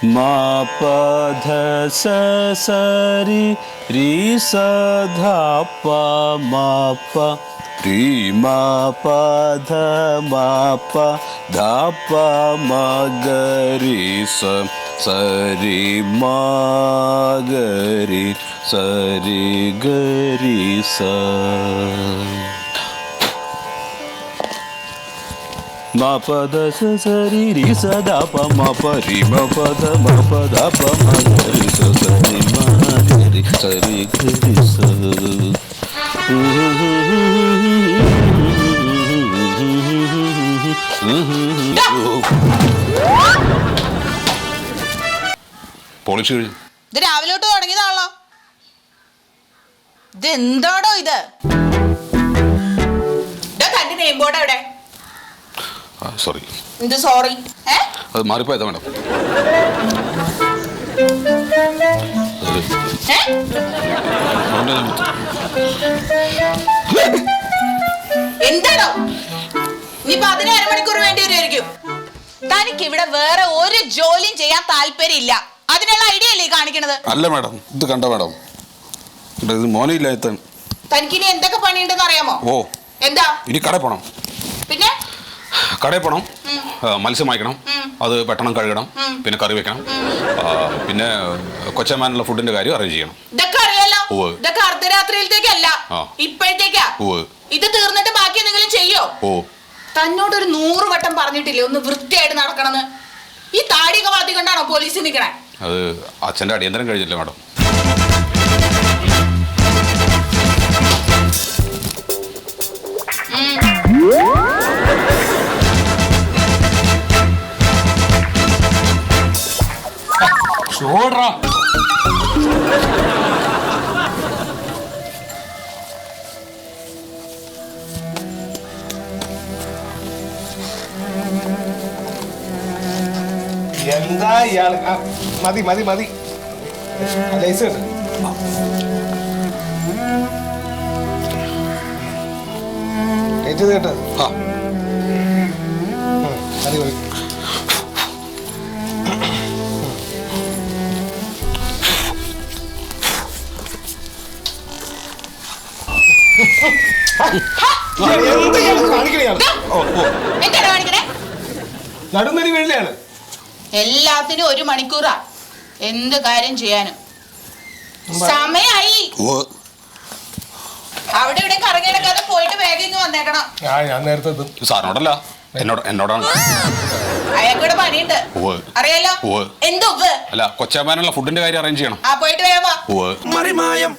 ma pa dha sa sa ri ri sa dha pa ma pa ri ma pa dha pa ma ga ri sa sa ri ma ga ri sa ri ga ri sa ma pa da sa sa ri ri sa da pa ma pa ri ma pa da ma pa da pa ma ga ri sa sa ri ma ga ri sa ri ga ri sa polish കഴിഞ്ഞു. ഇത് രാവിലെ തൊട്ട് തുടങ്ങിയതാണല്ലോ. ഇത് എന്താടോ ഇത്? തന്റെ name board എവിടെ? Sorry. എന്ത് സോറി? അത് മാറിപ്പോയതാ മാഡം. എന്താണോ ഇനിയിപ്പോ അതിന് അരമണിക്കൂർ വേണ്ടി വരുമായിരിക്കും. തനിക്ക് ഇവിടെ വേറെ ഒരു ജോലിയും ചെയ്യാൻ താല്പര്യമില്ല. അതിനുള്ള ഐഡിയ അല്ലേ കാണിക്കണത്? അല്ല മാഡം, ഇത് കണ്ട മാഡം, ഇത് മോനില്ല. തനിക്കിനി എന്തൊക്കെ പണിയുണ്ടെന്ന് അറിയാമോ? ഓ, എന്താ? ഇനി കടയിൽ പോണം. പിന്നെ കടയിൽ പോണം, മത്സ്യം വാങ്ങിക്കണം, അത് പെട്ടെന്ന് കഴുകണം, പിന്നെ കറി വെക്കണം, പിന്നെ കൊച്ചമാനുള്ള ഫുഡിന്റെ കാര്യം അറേഞ്ച് ചെയ്യണം. ഇതൊക്കെ അറിയാലോ. ഇതൊക്കെ അർദ്ധരാത്രിയിലത്തേക്കല്ല, ഇപ്പോഴത്തേക്കാ. ഇത് തീർന്നിട്ട് ബാക്കി എന്തെങ്കിലും ചെയ്യോ? തന്നോട് ഒരു 100 വട്ടം പറഞ്ഞിട്ടില്ലേ ഒന്ന് വൃത്തിയായിട്ട് നടക്കണമെന്ന്? ഈ താടിയൊക്കെ വാതി കൊണ്ടാണോ പോലീസിൽ നിൽക്കണേ? അത് അച്ഛൻ്റെ അടിയന്തരം കഴിഞ്ഞില്ല മാഡം. എന്താ ഇയാള്? മതി മതി മതി. ലൈസ് കേട്ടത് കേട്ടത്. മതി മതി. നടുന്നരി വീട്ടിലാണ്. എല്ലാത്തിനും 1 മണിക്കൂറാ എന്ത് കാര്യം ചെയ്യാനും. സമയായി. അവിടെ ഇവിടെ കറങ്ങിടക്കാതെ പോയിട്ട് വേഗം ഇങ്ങ് വന്നേക്കണം. ഞാൻ നേരത്തെ സാറിനോടല്ല, എന്നോടാണ്. അയാൾക്കൂടെ പണിയുണ്ട് അറിയാലോ. എന്തോ അല്ല, കൊച്ചമാനുള്ള ഫുഡിന്റെ കാര്യം അറേഞ്ച് ചെയ്യണം. പോയിട്ട് വേഗം വാ. മറിമായം